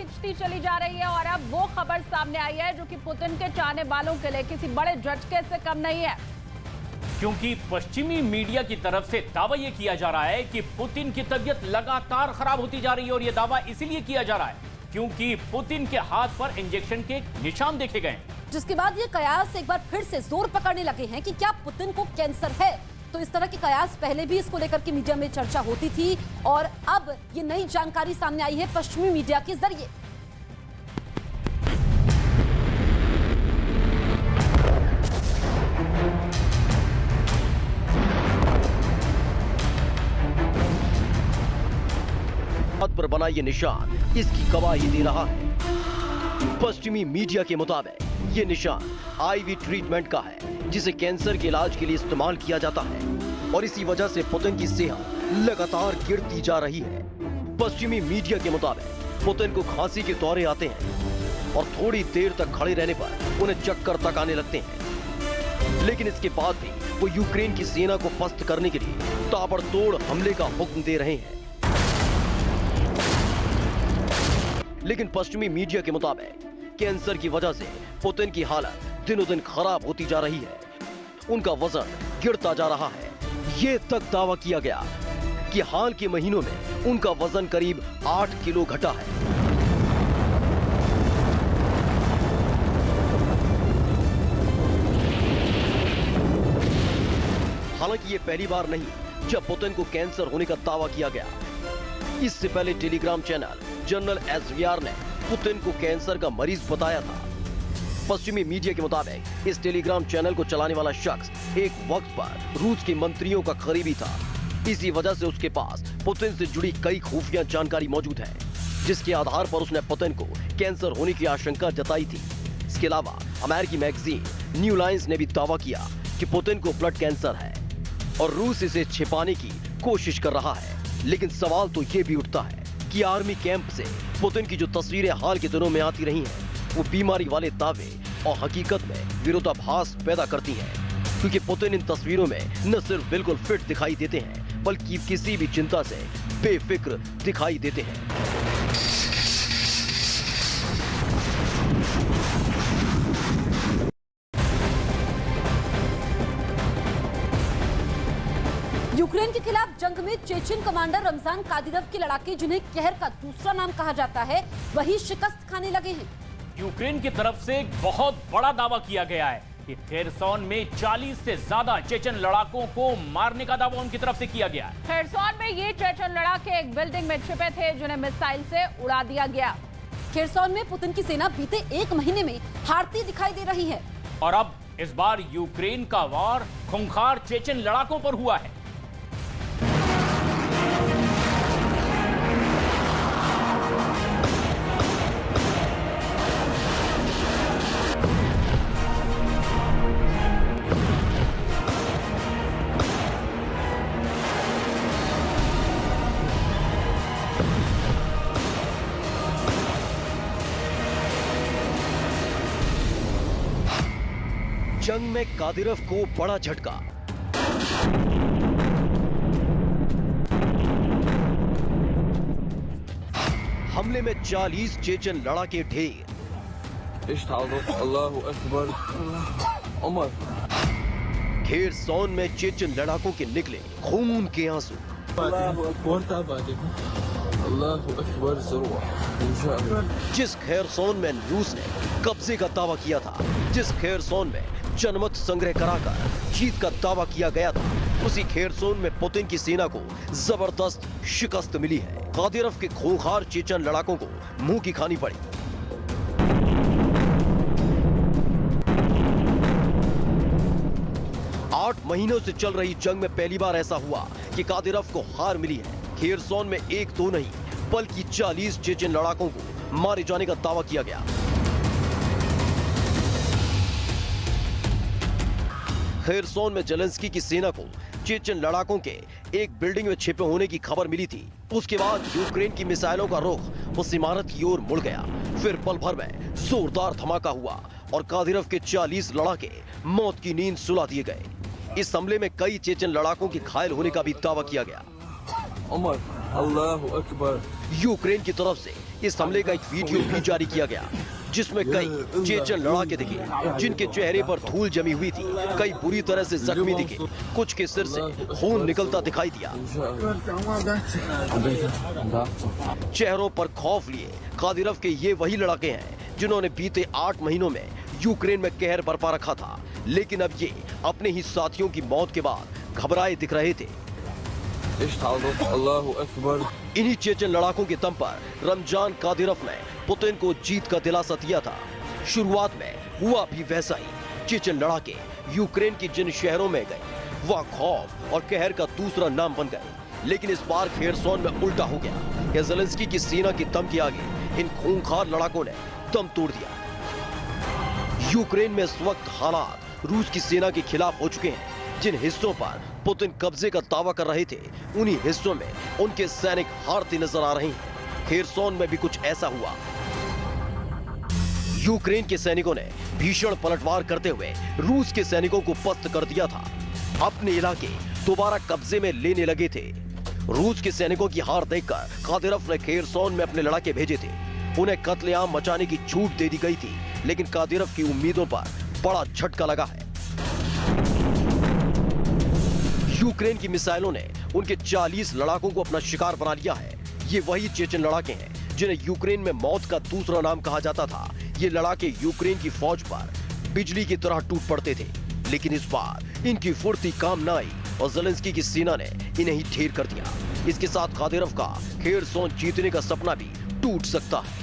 खिंचती चली जा रही है और अब वो खबर सामने आई है जो कि पुतिन के चाहने वालों के लिए किसी बड़े झटके से कम नहीं है, क्योंकि पश्चिमी मीडिया की तरफ से दावा यह किया जा रहा है कि पुतिन की तबीयत लगातार खराब होती जा रही है। और यह दावा इसीलिए किया जा रहा है क्योंकि पुतिन के हाथ पर इंजेक्शन के निशान देखे गए, जिसके बाद ये कयास एक बार फिर से जोर पकड़ने लगे हैं कि क्या पुतिन को कैंसर है। तो इस तरह के कयास पहले भी इसको लेकर के मीडिया में चर्चा होती थी और अब ये नई जानकारी सामने आई है पश्चिमी मीडिया के जरिए। हाथ पर बना ये निशान इसकी गवाही दे रहा है। पश्चिमी मीडिया के मुताबिक ये निशान आईवी ट्रीटमेंट का है जिसे कैंसर के इलाज के लिए इस्तेमाल किया जाता है और इसी वजह से पुतिन की सेहत लगातार गिरती जा रही है। पश्चिमी मीडिया के मुताबिक पुतिन को खांसी के दौरे आते हैं और थोड़ी देर तक खड़े रहने पर उन्हें चक्कर तक आने लगते हैं, लेकिन इसके बाद भी वो यूक्रेन की सेना को पस्त करने के लिए ताबड़तोड़ हमले का हुक्म दे रहे हैं। लेकिन पश्चिमी मीडिया के मुताबिक कैंसर की वजह से पुतिन की हालत दिनों दिन खराब होती जा रही है, उनका वजन गिरता जा रहा है। ये तक दावा किया गया कि हाल के महीनों में उनका वजन करीब 8 किलो घटा है। हालांकि ये पहली बार नहीं जब पुतिन को कैंसर होने का दावा किया गया। इससे पहले टेलीग्राम चैनल जनरल एसवीआर ने पुतिन को कैंसर का मरीज बताया था। पश्चिमी मीडिया के मुताबिक इस टेलीग्राम चैनल को चलाने वाला शख्स एक वक्त पर रूस के मंत्रियों का करीबी था। इसी वजह से उसके पास पुतिन से जुड़ी कई खुफिया जानकारी मौजूद है, जिसके आधार पर उसने पुतिन को कैंसर होने की आशंका जताई थी। इसके अलावा अमेरिकी मैगजीन न्यू लाइन्स ने भी दावा किया कि पुतिन को ब्लड कैंसर है और रूस इसे छिपाने की कोशिश कर रहा है। लेकिन सवाल तो ये भी उठता है कि आर्मी कैंप से पुतिन की जो तस्वीरें हाल के दिनों में आती रही हैं, वो बीमारी वाले दावे और हकीकत में विरोधाभास पैदा करती हैं, क्योंकि पुतिन इन तस्वीरों में न सिर्फ बिल्कुल फिट दिखाई देते हैं बल्कि किसी भी चिंता से बेफिक्र दिखाई देते हैं। यूक्रेन के खिलाफ जंग में चेचन कमांडर रमजान कादिरोव के लड़ाके, जिन्हें कहर का दूसरा नाम कहा जाता है, वही शिकस्त खाने लगे हैं। यूक्रेन की तरफ से एक बहुत बड़ा दावा किया गया है कि खेरसोन में 40 से ज्यादा चेचन लड़ाकों को मारने का दावा उनकी तरफ से किया गया है। खेरसोन में ये चेचन लड़ाके एक बिल्डिंग में छिपे थे जिन्हें मिसाइल से उड़ा दिया गया। खेरसोन में पुतिन की सेना बीते एक महीने में हारती दिखाई दे रही है और अब इस बार यूक्रेन का वार खूंखार चेचन लड़ाकों पर हुआ है। जंग में कादिरोव को बड़ा झटका। हमले में 40 चेचन लड़ाके ढेर। अल्लाहु अकबर। खेरसोन में चेचन लड़ाकों के निकले खून के आंसू। जिस खेरसोन में रूस ने कब्जे का दावा किया था, जिस खेरसोन में जनमत संग्रह कराकर जीत का दावा किया गया था, उसी खेरसोन में पुतिन की सेना को जबरदस्त शिकस्त मिली है। कादिरोव के खूंखार चेचन लड़ाकों को मुंह की खानी पड़ी। आठ महीनों से चल रही जंग में पहली बार ऐसा हुआ कि कादिरोव को हार मिली है। खेरसोन में एक दो नहीं बल्कि 40 चेचन लड़ाकों को मारे जाने का दावा किया गया। खेरसोन में जेलेंस्की की सेना को चेचन लड़ाकों के एक बिल्डिंग में छिपे होने की खबर मिली थी। उसके बाद यूक्रेन की मिसाइलों का रुख उस इमारत की ओर मुड़ गया। फिर पल भर में जोरदार धमाका हुआ और कादिरोव के 40 लड़ाके मौत की नींद सुला दिए गए। इस हमले में कई चेचन लड़ाकों के घायल होने का भी दावा किया गया। उमर, अल्लाहु अकबर। यूक्रेन की तरफ से इस हमले का एक वीडियो भी जारी किया गया जिसमें कई चेचन लड़ाके दिखे जिनके चेहरे पर धूल जमी हुई थी। कई बुरी तरह से जख्मी दिखे, कुछ के सिर से खून निकलता दिखाई दिया। चेहरों पर खौफ लिए कादिरव के ये वही लड़ाके हैं जिन्होंने बीते 8 महीनों में यूक्रेन में कहर बरपा रखा था, लेकिन अब ये अपने ही साथियों की मौत के बाद घबराए दिख रहे थे। इन्हीं चेचन लड़ाकों के दम पर रमजान कादिरव ने पुतिन को जीत का दिलासा दिया था। शुरुआत में हुआ भी वैसा ही। चेचन लड़ाके यूक्रेन की जिन शहरों में गए वह खौफ और कहर का दूसरा नाम बन गए, लेकिन इस बार खेरसोन में उल्टा हो गया। यह ज़ेलेंस्की की सेना की दम के आगे इन खूंखार लड़ाकों ने दम तोड़ दिया। यूक्रेन में इस वक्त हालात रूस की सेना के खिलाफ हो चुके हैं। जिन हिस्सों पर पुतिन कब्जे का दावा कर रहे थे उन्हीं हिस्सों में उनके सैनिक हारते नजर आ रहे हैं। खेरसोन में भी कुछ ऐसा हुआ। यूक्रेन के सैनिकों ने भीषण पलटवार करते हुए रूस के सैनिकों को पस्त कर दिया था। अपने इलाके दोबारा कब्जे में लेने लगे थे। रूस के सैनिकों की हार देखकर कादिरव ने खेरसोन में अपने लड़ाके भेजे थे। उन्हें कत्लेआम मचाने की छूट दे दी गई थी, लेकिन कादिरव की उम्मीदों पर बड़ा झटका लगा है। यूक्रेन की मिसाइलों ने उनके 40 लड़ाकों को अपना शिकार बना लिया है। ये वही चेचन लड़ाके हैं जिन्हें यूक्रेन में मौत का दूसरा नाम कहा जाता था। ये लड़ाके यूक्रेन की फौज पर बिजली की तरह टूट पड़ते थे, लेकिन इस बार इनकी फुर्ती काम न आई और ज़ेलेंस्की की सेना ने इन्हें ही ढेर कर दिया। इसके साथ कादिरव का खेरसोन जीतने का सपना भी टूट सकता है।